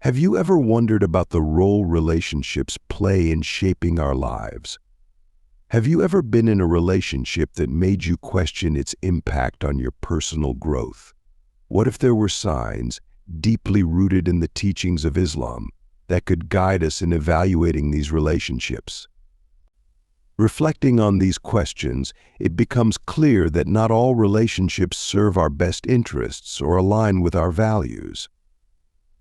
Have you ever wondered about the role relationships play in shaping our lives? Have you ever been in a relationship that made you question its impact on your personal growth? What if there were signs, deeply rooted in the teachings of Islam, that could guide us in evaluating these relationships? Reflecting on these questions, it becomes clear that not all relationships serve our best interests or align with our values.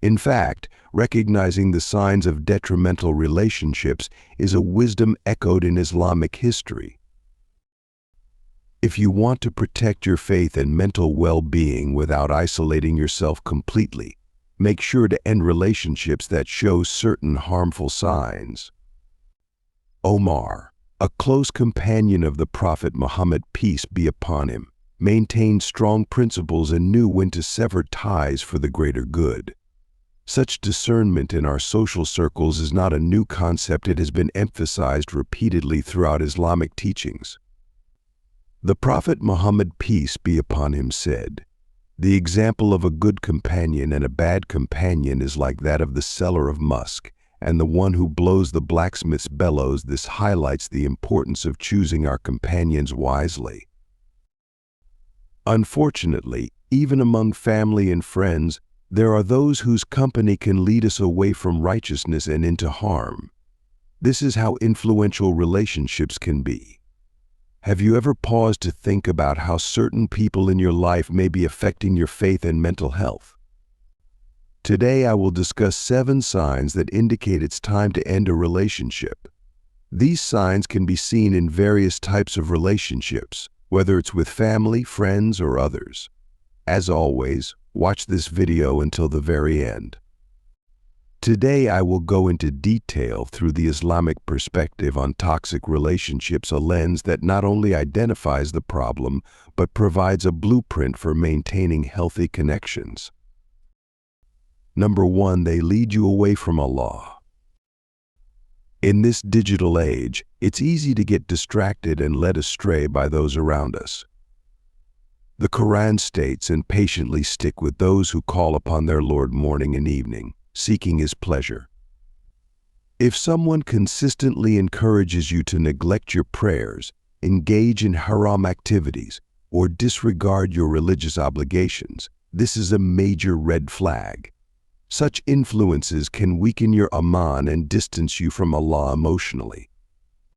In fact, recognizing the signs of detrimental relationships is a wisdom echoed in Islamic history. If you want to protect your faith and mental well-being without isolating yourself completely, make sure to end relationships that show certain harmful signs. Omar, a close companion of the Prophet Muhammad, peace be upon him, maintained strong principles and knew when to sever ties for the greater good. Such discernment in our social circles is not a new concept. It has been emphasized repeatedly throughout Islamic teachings. The Prophet Muhammad, peace be upon him, said, "The example of a good companion and a bad companion is like that of the seller of musk and the one who blows the blacksmith's bellows." This highlights the importance of choosing our companions wisely. Unfortunately, even among family and friends, there are those whose company can lead us away from righteousness and into harm. This is how influential relationships can be. Have you ever paused to think about how certain people in your life may be affecting your faith and mental health? Today I will discuss 7 signs that indicate it's time to end a relationship. These signs can be seen in various types of relationships, whether it's with family, friends, or others. As always, watch this video until the very end. Today I will go into detail through the Islamic perspective on toxic relationships, a lens that not only identifies the problem, but provides a blueprint for maintaining healthy connections. Number 1, they lead you away from Allah. In this digital age, it's easy to get distracted and led astray by those around us. The Quran states, "And patiently stick with those who call upon their Lord morning and evening, seeking His pleasure." If someone consistently encourages you to neglect your prayers, engage in haram activities, or disregard your religious obligations, this is a major red flag. Such influences can weaken your iman and distance you from Allah emotionally.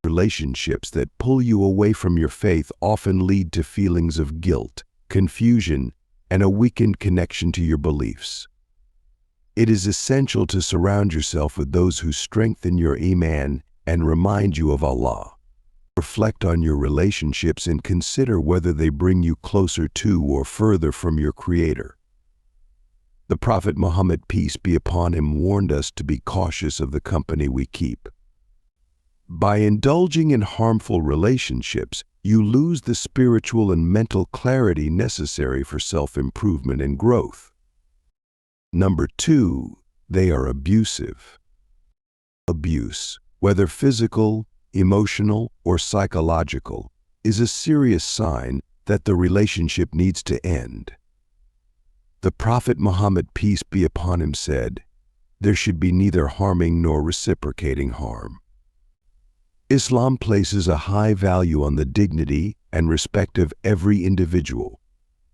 Relationships that pull you away from your faith often lead to feelings of guilt, confusion, and a weakened connection to your beliefs. It is essential to surround yourself with those who strengthen your iman and remind you of Allah. Reflect on your relationships and consider whether they bring you closer to or further from your Creator. The Prophet Muhammad, peace be upon him, warned us to be cautious of the company we keep. By indulging in harmful relationships, you lose the spiritual and mental clarity necessary for self-improvement and growth. Number 2, they are abusive. Abuse, whether physical, emotional, or psychological, is a serious sign that the relationship needs to end. The Prophet Muhammad, peace be upon him, said, "There should be neither harming nor reciprocating harm." Islam places a high value on the dignity and respect of every individual.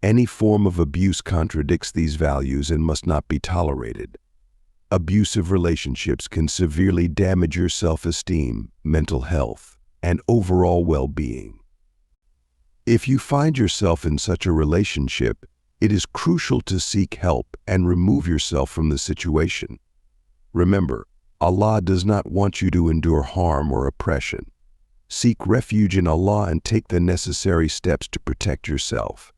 Any form of abuse contradicts these values and must not be tolerated. Abusive relationships can severely damage your self-esteem, mental health, and overall well-being. If you find yourself in such a relationship, it is crucial to seek help and remove yourself from the situation. Remember, Allah does not want you to endure harm or oppression. Seek refuge in Allah and take the necessary steps to protect yourself.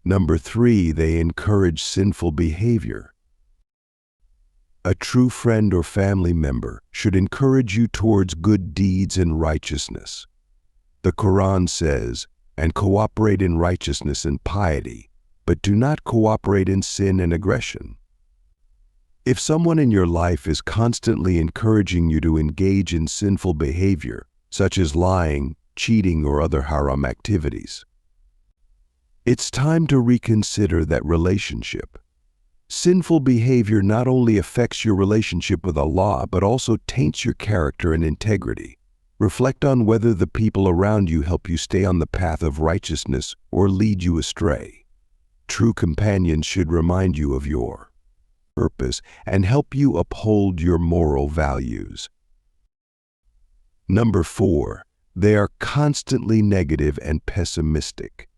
Number 3, they encourage sinful behavior. A true friend or family member should encourage you towards good deeds and righteousness. The Quran says, "And cooperate in righteousness and piety, but do not cooperate in sin and aggression." If someone in your life is constantly encouraging you to engage in sinful behavior, such as lying, cheating, or other haram activities, it's time to reconsider that relationship. Sinful behavior not only affects your relationship with Allah, but also taints your character and integrity. Reflect on whether the people around you help you stay on the path of righteousness or lead you astray. True companions should remind you of your purpose and help you uphold your moral values. Number 4, they are constantly negative and pessimistic.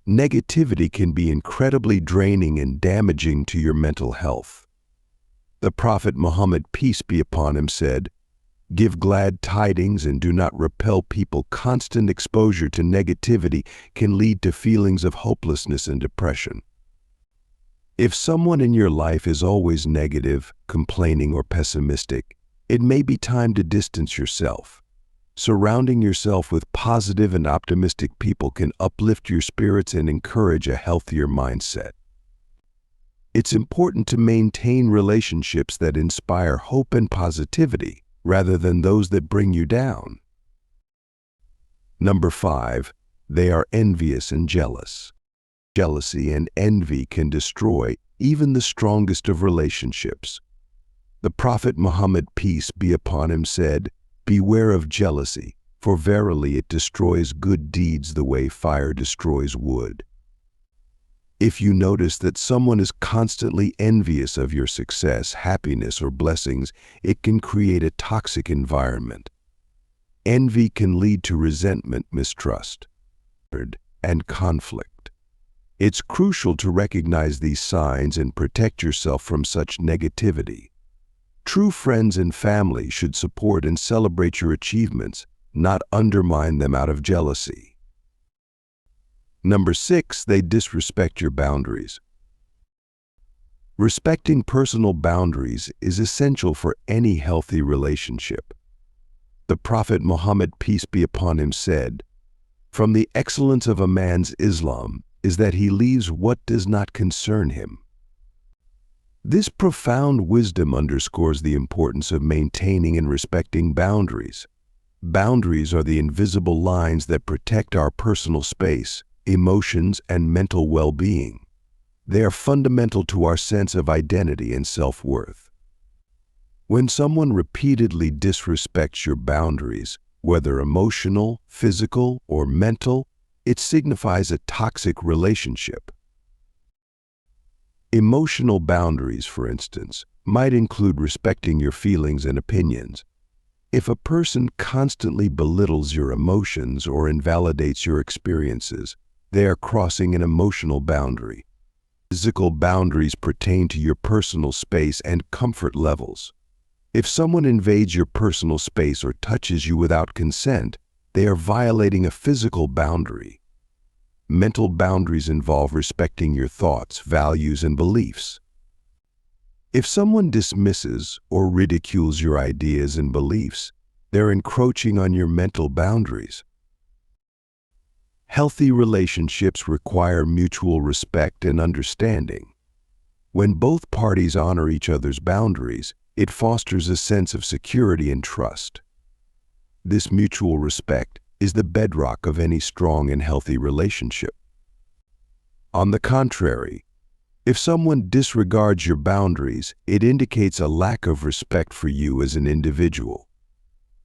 Negativity can be incredibly draining and damaging to your mental health. The Prophet Muhammad, peace be upon him, said, "Give glad tidings and do not repel people." Constant exposure to negativity can lead to feelings of hopelessness and depression. If someone in your life is always negative, complaining, or pessimistic, it may be time to distance yourself. Surrounding yourself with positive and optimistic people can uplift your spirits and encourage a healthier mindset. It's important to maintain relationships that inspire hope and positivity, rather than those that bring you down. Number 5, they are envious and jealous. Jealousy and envy can destroy even the strongest of relationships. The Prophet Muhammad, peace be upon him, said, "Beware of jealousy, for verily it destroys good deeds the way fire destroys wood." If you notice that someone is constantly envious of your success, happiness, or blessings, it can create a toxic environment. Envy can lead to resentment, mistrust, and conflict. It's crucial to recognize these signs and protect yourself from such negativity. True friends and family should support and celebrate your achievements, not undermine them out of jealousy. Number 6, they disrespect your boundaries. Respecting personal boundaries is essential for any healthy relationship. The Prophet Muhammad, peace be upon him, said, "From the excellence of a man's Islam is that he leaves what does not concern him." This profound wisdom underscores the importance of maintaining and respecting boundaries. Boundaries are the invisible lines that protect our personal space, emotions, and mental well-being. They are fundamental to our sense of identity and self-worth. When someone repeatedly disrespects your boundaries, whether emotional, physical, or mental, it signifies a toxic relationship. Emotional boundaries, for instance, might include respecting your feelings and opinions. If a person constantly belittles your emotions or invalidates your experiences, they are crossing an emotional boundary. Physical boundaries pertain to your personal space and comfort levels. If someone invades your personal space or touches you without consent, they are violating a physical boundary. Mental boundaries involve respecting your thoughts, values, and beliefs. If someone dismisses or ridicules your ideas and beliefs, they're encroaching on your mental boundaries. Healthy relationships require mutual respect and understanding. When both parties honor each other's boundaries, it fosters a sense of security and trust. This mutual respect is the bedrock of any strong and healthy relationship. On the contrary, if someone disregards your boundaries, it indicates a lack of respect for you as an individual.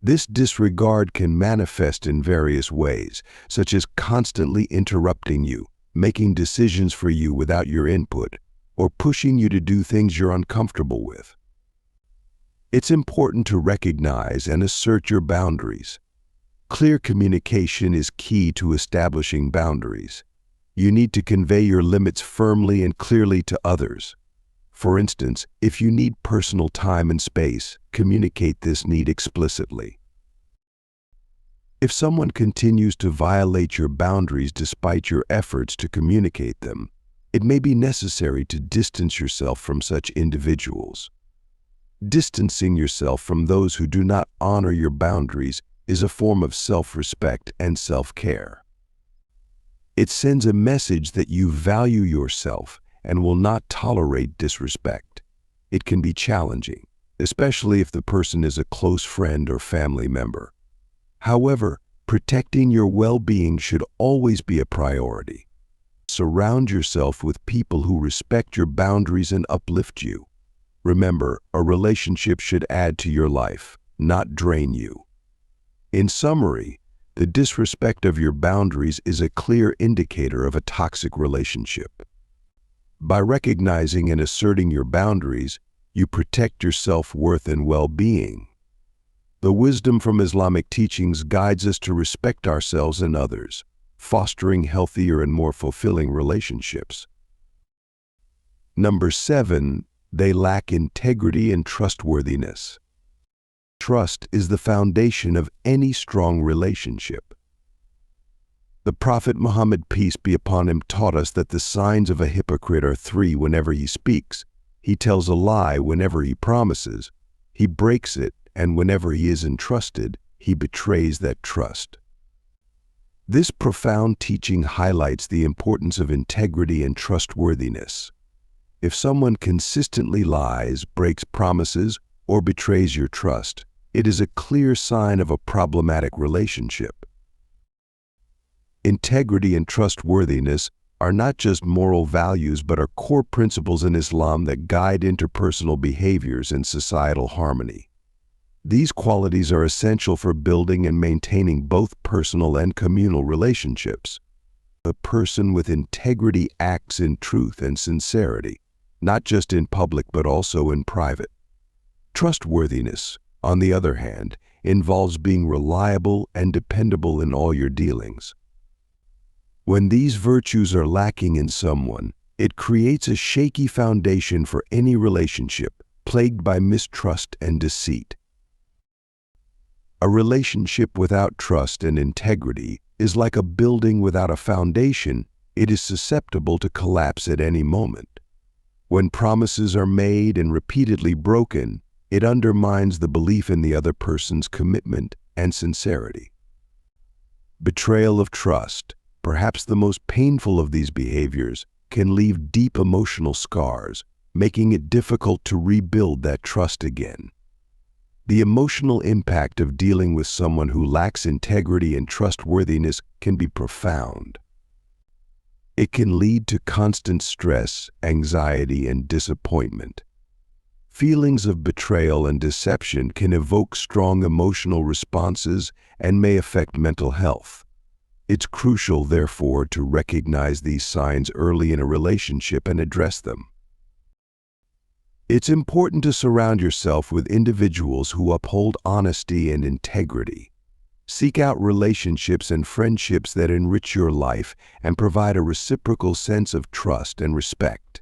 This disregard can manifest in various ways, such as constantly interrupting you, making decisions for you without your input, or pushing you to do things you're uncomfortable with. It's important to recognize and assert your boundaries. Clear communication is key to establishing boundaries. You need to convey your limits firmly and clearly to others. For instance, if you need personal time and space, communicate this need explicitly. If someone continues to violate your boundaries despite your efforts to communicate them, it may be necessary to distance yourself from such individuals. Distancing yourself from those who do not honor your boundaries is a form of self-respect and self-care. It sends a message that you value yourself and will not tolerate disrespect. It can be challenging, especially if the person is a close friend or family member. However, protecting your well-being should always be a priority. Surround yourself with people who respect your boundaries and uplift you. Remember, a relationship should add to your life, not drain you. In summary, the disrespect of your boundaries is a clear indicator of a toxic relationship. By recognizing and asserting your boundaries, you protect your self-worth and well-being. The wisdom from Islamic teachings guides us to respect ourselves and others, fostering healthier and more fulfilling relationships. Number 7, they lack integrity and trustworthiness. Trust is the foundation of any strong relationship. The Prophet Muhammad, peace be upon him, taught us that the signs of a hypocrite are 3: whenever he speaks, he tells a lie; whenever he promises, he breaks it; and whenever he is entrusted, he betrays that trust. This profound teaching highlights the importance of integrity and trustworthiness. If someone consistently lies, breaks promises, or betrays your trust, it is a clear sign of a problematic relationship. Integrity and trustworthiness are not just moral values but are core principles in Islam that guide interpersonal behaviors and societal harmony. These qualities are essential for building and maintaining both personal and communal relationships. A person with integrity acts in truth and sincerity, not just in public but also in private. Trustworthiness, on the other hand, involves being reliable and dependable in all your dealings. When these virtues are lacking in someone, it creates a shaky foundation for any relationship plagued by mistrust and deceit. A relationship without trust and integrity is like a building without a foundation. It is susceptible to collapse at any moment. When promises are made and repeatedly broken, it undermines the belief in the other person's commitment and sincerity. Betrayal of trust, perhaps the most painful of these behaviors, can leave deep emotional scars, making it difficult to rebuild that trust again. The emotional impact of dealing with someone who lacks integrity and trustworthiness can be profound. It can lead to constant stress, anxiety, and disappointment. Feelings of betrayal and deception can evoke strong emotional responses and may affect mental health. It's crucial, therefore, to recognize these signs early in a relationship and address them. It's important to surround yourself with individuals who uphold honesty and integrity. Seek out relationships and friendships that enrich your life and provide a reciprocal sense of trust and respect.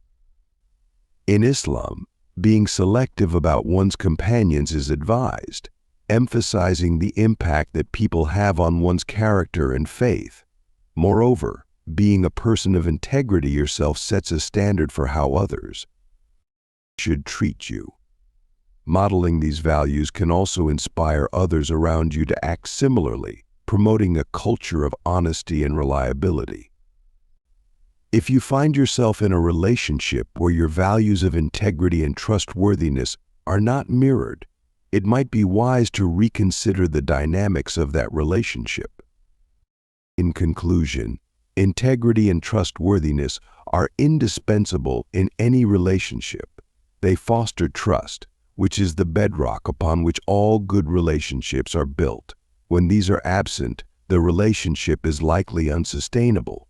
In Islam, being selective about one's companions is advised, emphasizing the impact that people have on one's character and faith. Moreover, being a person of integrity yourself sets a standard for how others should treat you. Modeling these values can also inspire others around you to act similarly, promoting a culture of honesty and reliability. If you find yourself in a relationship where your values of integrity and trustworthiness are not mirrored, it might be wise to reconsider the dynamics of that relationship. In conclusion, integrity and trustworthiness are indispensable in any relationship. They foster trust, which is the bedrock upon which all good relationships are built. When these are absent, the relationship is likely unsustainable.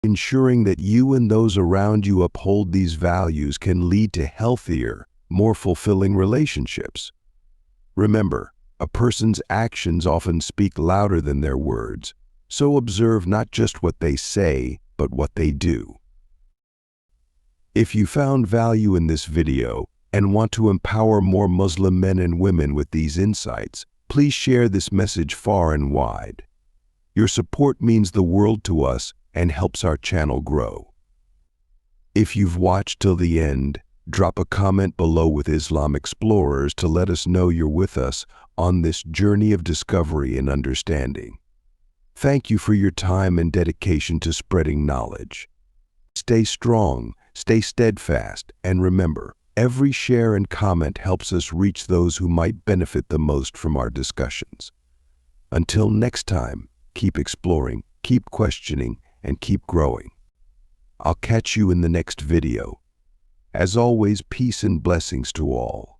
Ensuring that you and those around you uphold these values can lead to healthier, more fulfilling relationships. Remember, a person's actions often speak louder than their words, so observe not just what they say, but what they do. If you found value in this video and want to empower more Muslim men and women with these insights, please share this message far and wide. Your support means the world to us and helps our channel grow. If you've watched till the end, drop a comment below with Islam Explorers to let us know you're with us on this journey of discovery and understanding. Thank you for your time and dedication to spreading knowledge. Stay strong, stay steadfast, and remember, every share and comment helps us reach those who might benefit the most from our discussions. Until next time, keep exploring, keep questioning, and keep growing. I'll catch you in the next video. As always, peace and blessings to all.